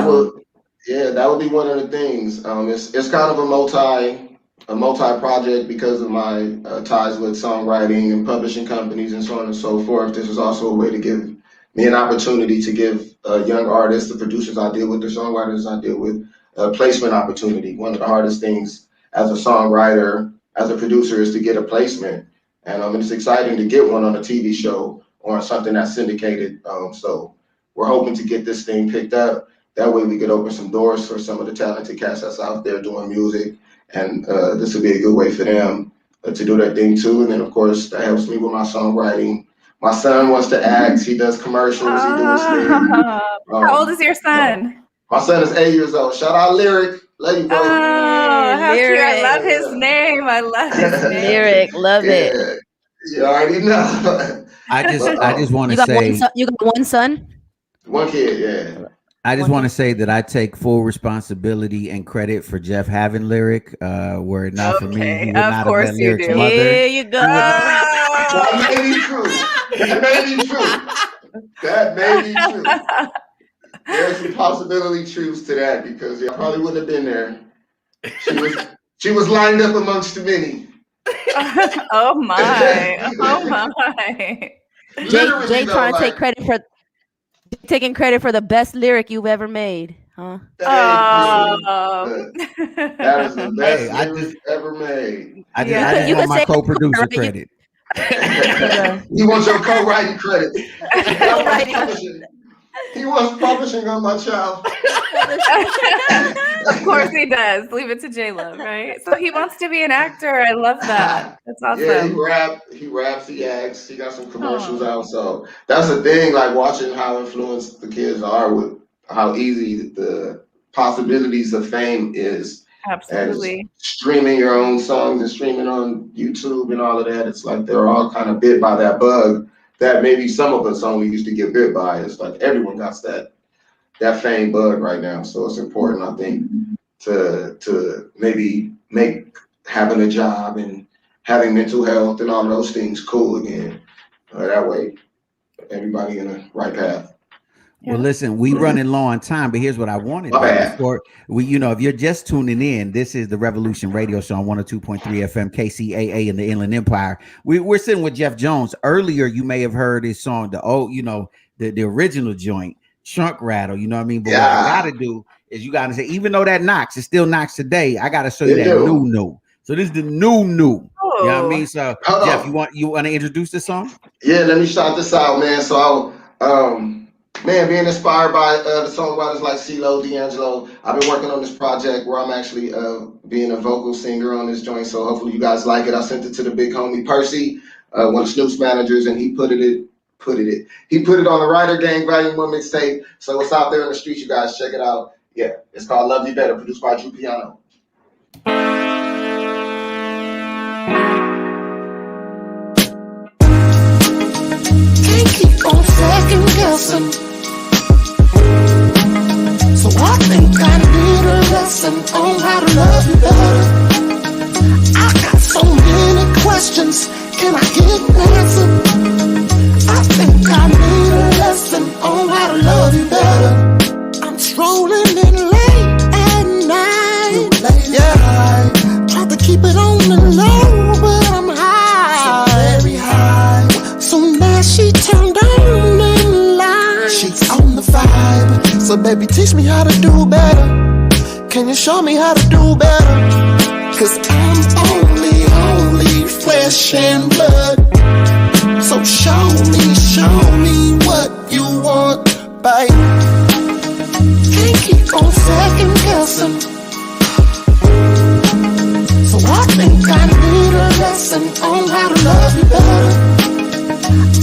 That would be one of the things. It's kind of a multi project because of my ties with songwriting and publishing companies and so on and so forth. This is also a way to give me an opportunity to give young artists, the producers I deal with, the songwriters I deal with, a placement opportunity. One of the hardest things as a songwriter, as a producer, is to get a placement. And it's exciting to get one on a TV show or something that's syndicated. So we're hoping to get this thing picked up. That way we could open some doors for some of the talented cats that's out there doing music. And this would be a good way for them to do their thing too. And then, of course, that helps me with my songwriting. My son wants to act. He does commercials. He does things. How old is your son? My son is 8 years old. Shout out Lyric. Love you, bro. Oh, how cute. I love his name. I love his name. Lyric, love it. You already know. I just want to say, you got one son? One kid, yeah. I just want to say that I take full responsibility and credit for Jeff having Lyric. Were it not for me, he would not have met Lyric's mother. There you go. That may be true. That may be true. There's some possibility truths to that, because I probably wouldn't have been there. She was lined up amongst the many. Oh my. Oh my. Jay trying to take credit for taking credit for the best lyric you've ever made. Huh? That is the best Hey, lyric ever made. I Yeah. just You want could my say- co-producer right, you- credit. You want your co-writing credit. Co-writing. He wants publishing on my child. Of course he does. Leave it to J-Lo, right? So he wants to be an actor. I love that. That's awesome. Yeah, he raps, he acts, he got some commercials out. So that's the thing, like watching how influenced the kids are with how easy the possibilities of fame is. Absolutely. And streaming your own songs and streaming on YouTube and all of that. It's like they're all kind of bit by that bug that maybe some of us only used to get bit by. It's like everyone got that fame bug right now. So it's important, I think, to maybe make having a job and having mental health and all those things cool again. That way, everybody in the right path. Well, listen, we running low on time, but here's what I wanted to do before we, if you're just tuning in, this is the Revolution Radio Show on 102.3 FM KCAA in the Inland Empire. We're sitting with Jeff Jones. Earlier, you may have heard his song, the original joint, Trunk Rattle. You know what I mean? But what I gotta do is you gotta say, even though that knocks, it still knocks today. I gotta show you that new. So this is the new. Oh. You know what I mean? So Jeff, you want to introduce this song? Yeah, let me shout this out, man. So being inspired by the songwriters like CeeLo, D'Angelo, I've been working on this project where I'm actually being a vocal singer on this joint. So hopefully you guys like it. I sent it to the big homie Percy, one of Snoop's managers, and he put it on the Writer Gang Volume 1 mixtape. So it's out there in the streets, you guys. Check it out. Yeah, it's called Love You Better, produced by Drew Piano. Can't keep on second guessing. So I think I need a lesson on how to love you better. I got so many questions, can I get an answer? I think I need a lesson on how to love you better. I'm strolling in late at night. Yeah, try to keep it on the low, but I'm high. So very high. So now she turned on in line. She's on the vibe. So baby, teach me how to do better. Can you show me how to do better? Cause I'm only flesh and blood. So show me what you want, babe. Can't keep on second guessing. So I think I need a lesson on how to love you better.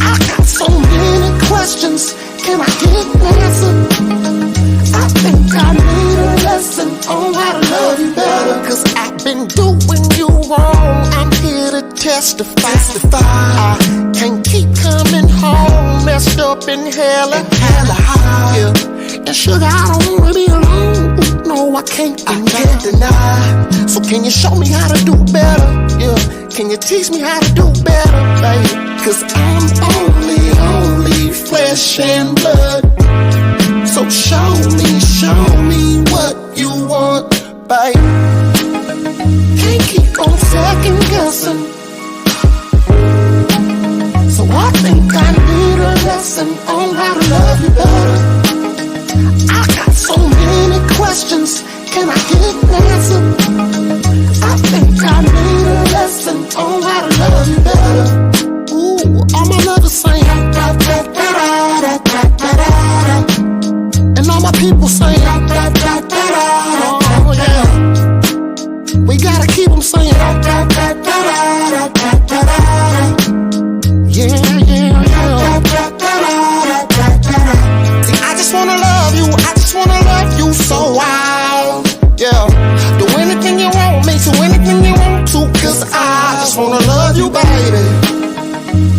I got so many questions, can I get an answer? I think I need a lesson on how to love you better. Cause I've been doing you wrong, I'm here to testify. I can't keep coming home messed up in hell and high. Yeah. And sugar, I don't wanna be alone. No, I can't deny. So can you show me how to do better? Yeah. Can you teach me how to do better, baby? Cause I'm only flesh and blood. So show me what you want, babe. Can't keep on second guessing. So I think I need a lesson on how to love you better. I got so many questions, can I get an answer? I think I need a lesson on how to love you better. Ooh, all my lovers saying da da da da da da da. And all my people saying da da da da da. Oh yeah, we gotta keep them saying da da da da da da da da. Yeah, yeah, yeah. Da, da, da, da, da, da. See, I just wanna love you so wild. Yeah, do anything you want me to, anything you want to, cause I just wanna love you, baby.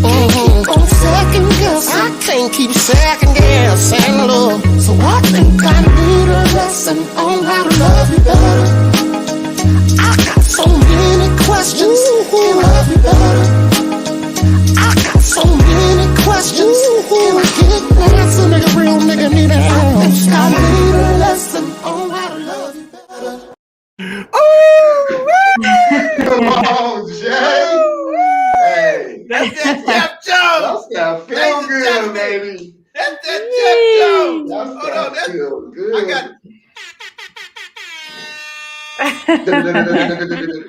On second guess, I can't keep second guessing, love. So I think I need a lesson on how to love you better. I got so many questions, can I love you better? I got so many questions, can I get an answer? Nigga, real nigga need an answer. I need a lesson on how to love you better. Come on, Jay. Hey, That's that Jeff Jones. that's that feel good, baby. That's that Jeff Jones. That's Hold on, that feel good.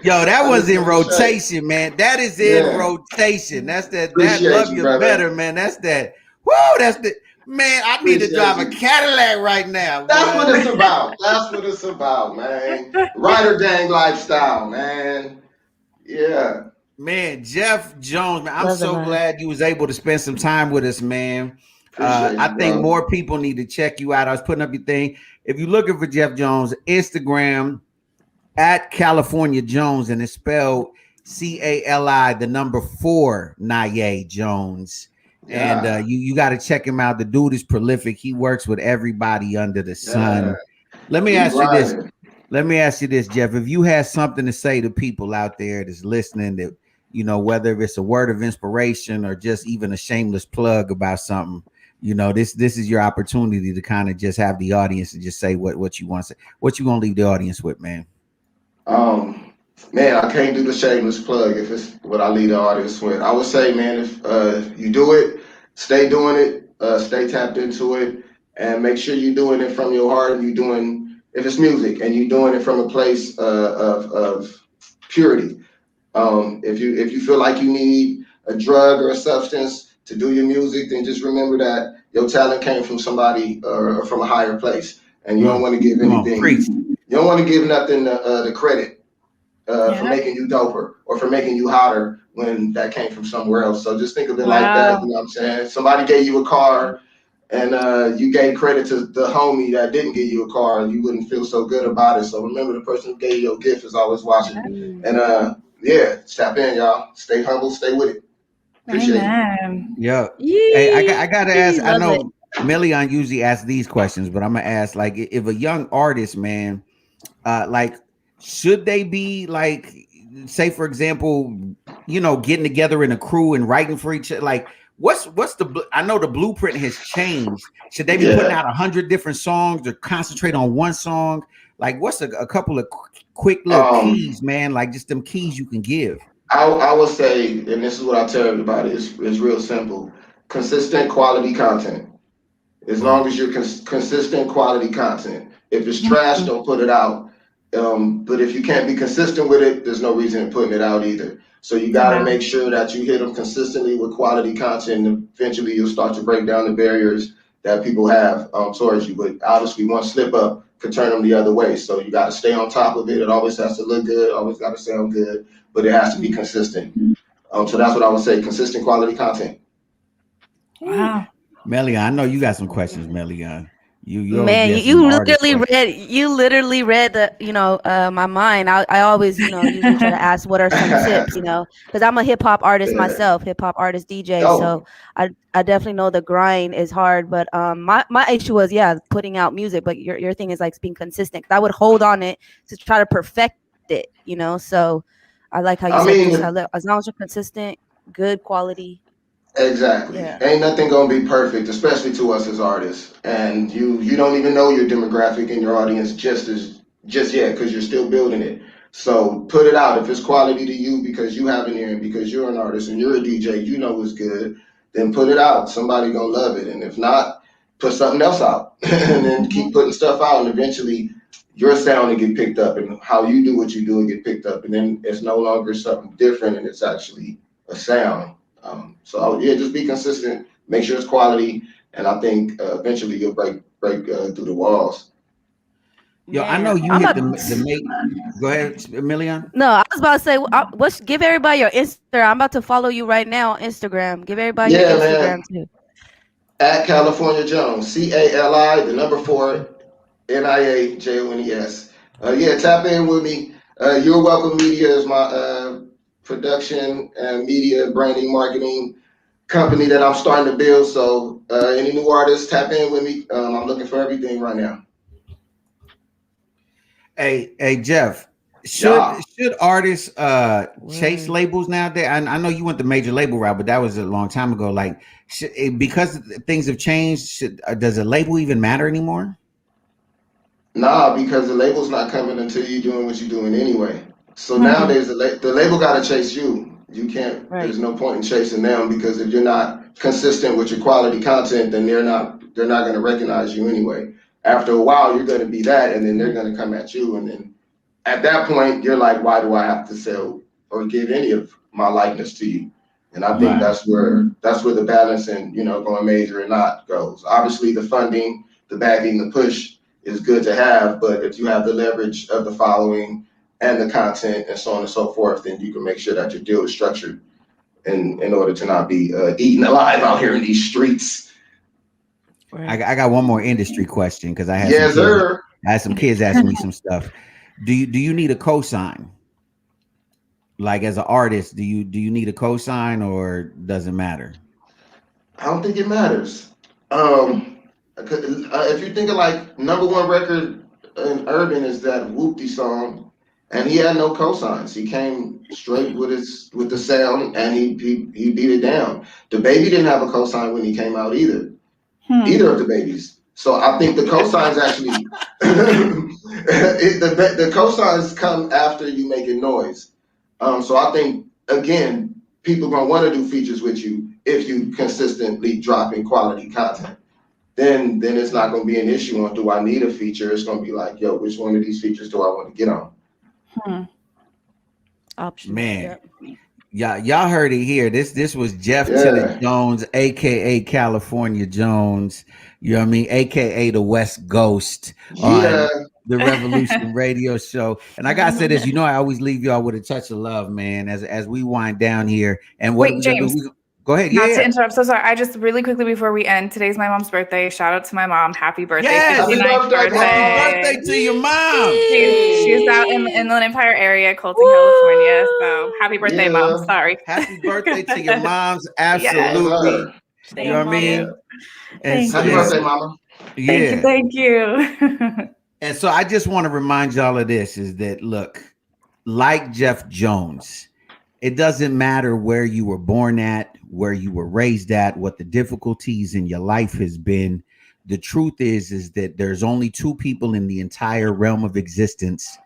Yo, that was in rotation, man. That is in rotation. That's that. That love you better, man. That's that. Whoa, that's the man. I need to drive a Cadillac right now. That's what it's about. That's what it's about, man. Rider gang lifestyle, man. Yeah. Man, Jeff Jones, man. I'm so glad you was able to spend some time with us, man. I think more people need to check you out. I was putting up your thing. If you're looking for Jeff Jones, Instagram at California Jones, and it's spelled CALI, the number 4, Naye Jones. Yeah. And you got to check him out. The dude is prolific. He works with everybody under the sun. Yeah. Let me ask you this, Jeff. If you had something to say to people out there that's listening, that whether it's a word of inspiration or just even a shameless plug about something, this is your opportunity to kind of just have the audience and just say what you want to say. What you gonna leave the audience with, man? Man, I can't do the shameless plug if it's what I leave the audience with. I would say, man, if you do it, stay doing it, stay tapped into it, and make sure you're doing it from your heart. And if it's music, and you're doing it from a place of purity. If you feel like you need a drug or a substance to do your music, then just remember that your talent came from somebody or from a higher place, and you don't want to give anything. You don't want to give nothing the credit for making you doper or for making you hotter when that came from somewhere else. So just think of it like that. You know what I'm saying? Somebody gave you a car, and you gave credit to the homie that didn't give you a car, and you wouldn't feel so good about it. So remember, the person who gave you your gift is always watching. And tap in, y'all. Stay humble. Stay with it. Appreciate it. Yeah. Hey, I gotta ask. I know Million usually asks these questions, but I'm gonna ask, like, if a young artist, man, like, should they be like, say for example, getting together in a crew and writing for each other? Like, what's I know the blueprint has changed. Should they be putting out 100 different songs or concentrate on one song? Like, what's a couple of quick little keys, man? Like, just them keys you can give. I will say, and this is what I tell everybody, it's real simple. Consistent quality content. As long as you're consistent quality content. If it's trash, don't put it out. But if you can't be consistent with it, there's no reason in putting it out either. So you got to make sure that you hit them consistently with quality content, and eventually you'll start to break down the barriers that people have towards you. But obviously, one slip up could turn them the other way. So you got to stay on top of it. It always has to look good, always got to sound good, but it has to be consistent. So that's what I would say, consistent quality content. Wow. Melian, I know you got some questions, Melian. You literally read the my mind. I always usually try to ask what are some tips, because I'm a hip hop artist myself, hip hop artist DJ. So I definitely know the grind is hard, but my issue was putting out music, but your thing is like being consistent. I would hold on it to try to perfect it, So I like how you said as long as you're consistent, good quality. Exactly. Ain't nothing gonna be perfect, especially to us as artists. And you don't even know your demographic and your audience just yet, because you're still building it. So put it out. If it's quality to you because you have an ear and because you're an artist and you're a DJ, it's good, then put it out. Somebody gonna love it. And if not, put something else out. And then keep putting stuff out, and eventually your sound will get picked up, and how you do what you do will get picked up. And then it's no longer something different, and it's actually a sound. Just be consistent, make sure it's quality, and I think eventually you'll break through the walls. Yo, I know you hit the make. Go ahead, Million. No, I was about to say, give everybody your Instagram. I'm about to follow you right now on Instagram. Give everybody your Instagram too. At California Jones, CALI, the number 4, NIA JONES. Tap in with me. You're Welcome Media is my production and media branding marketing company that I'm starting to build. So any new artists, tap in with me. I'm looking for everything right now. Hey Jeff, should artists chase labels nowadays? I know you went the major label route, but that was a long time ago. Like, because things have changed, does a label even matter anymore? Nah, because the label's not coming until you're doing what you're doing anyway. So nowadays the label got to chase you. You can't. Right. There's no point in chasing them, because if you're not consistent with your quality content, then they're not going to recognize you anyway. After a while, you're going to be that, and then they're going to come at you, and then at that point, you're like, why do I have to sell or give any of my likeness to you? And I think that's where the balance and, going major or not goes. Obviously, the funding, the backing, the push is good to have, but if you have the leverage of the following and the content and so on and so forth, then you can make sure that your deal is structured in order to not be eaten alive out here in these streets. I got one more industry question because I had some kids asking me some stuff. Do you need a cosign? Like as an artist, do you need a cosign or does it matter? I don't think it matters. If you think of like number one record in urban is that Whoopty song, and he had no cosigns. He came straight with the sound, and he beat it down. The Baby didn't have a cosign when he came out either. Either of the Babies. So I think the cosigns actually the cosigns come after you making noise. So I think again, people gonna want to do features with you if you consistently dropping quality content. Then it's not gonna be an issue on do I need a feature. It's gonna be like, yo, which one of these features do I want to get on? Option. Man. Y'all heard it here. This was Jeff Tiller Jones, aka California Jones. You know what I mean? AKA the West Ghost on the Revolution Radio Show. And I gotta say this, I always leave y'all with a touch of love, man, as we wind down here. And what James. Go ahead. Not to interrupt. So sorry. I just really quickly before we end, today's my mom's birthday. Shout out to my mom. Happy birthday. Yes, 59th birthday. Happy birthday to your mom. She's out in the Inland Empire area, Colton, California. So happy birthday, Mom. Sorry. Happy birthday to your moms. Absolutely. Yes. You know what I mean? And Happy birthday, Mama. Yeah. Thank you. And so I just want to remind y'all of this is that, look, like Jeff Jones, it doesn't matter where you were born at, where you were raised at, what the difficulties in your life has been. The truth is that there's only two people in the entire realm of existence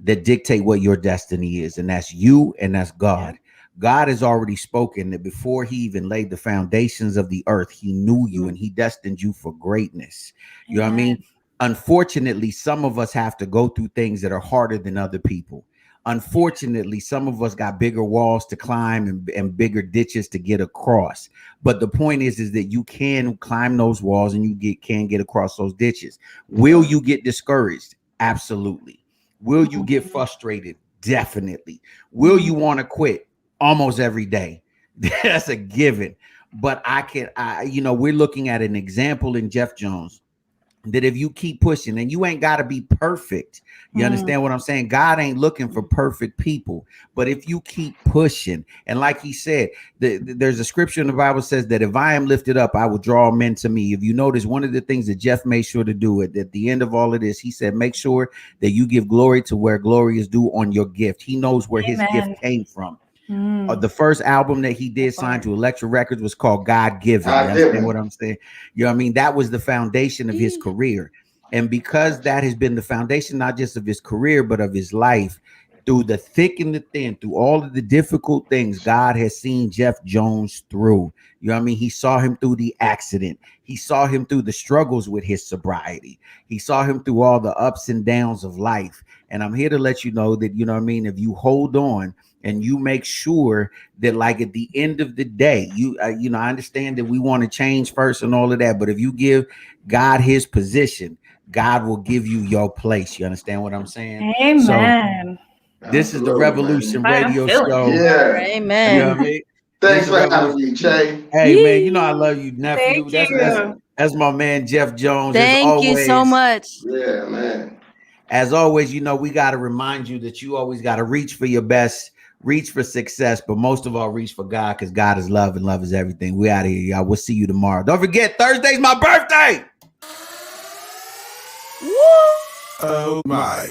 that dictate what your destiny is, and that's you and that's God. God has already spoken that before he even laid the foundations of the earth, he knew you and he destined you for greatness. You know what I mean? Unfortunately, some of us have to go through things that are harder than other people. Unfortunately, some of us got bigger walls to climb and bigger ditches to get across. But the point is that you can climb those walls and you can get across those ditches. Will you get discouraged? Absolutely. Will you get frustrated? Definitely. Will you want to quit? Almost every day. That's a given. But we're looking at an example in Jeff Jones that if you keep pushing, and you ain't got to be perfect, you understand what I'm saying? God ain't looking for perfect people, but if you keep pushing, and like he said, there's a scripture in the Bible says that if I am lifted up, I will draw men to me. If you notice, one of the things that Jeff made sure to do at the end of all of this, he said, make sure that you give glory to where glory is due on your gift. He knows where his gift came from. The first album that he did sign to Elektra Records was called God Given. You understand what I'm saying? You know what I mean? That was the foundation of his career. And because that has been the foundation, not just of his career, but of his life, through the thick and the thin, through all of the difficult things, God has seen Jeff Jones through. You know what I mean? He saw him through the accident. He saw him through the struggles with his sobriety. He saw him through all the ups and downs of life. And I'm here to let you know that, you know what I mean, if you hold on and you make sure that, like, at the end of the day, I understand that we want to change first and all of that, but if you give God his position, God will give you your place. You understand what I'm saying? Amen. So, this is the Revolution Radio Show. Yeah. Amen. You know what I mean? Thanks for having me, Jay. Hey, man, you know I love you, nephew. Thank you. That's my man, Jeff Jones. Thank you so much. Yeah, man. As always, we got to remind you that you always got to reach for your best, reach for success, but most of all, reach for God, because God is love and love is everything. We out of here, y'all. We'll see you tomorrow. Don't forget, Thursday's my birthday. Oh my.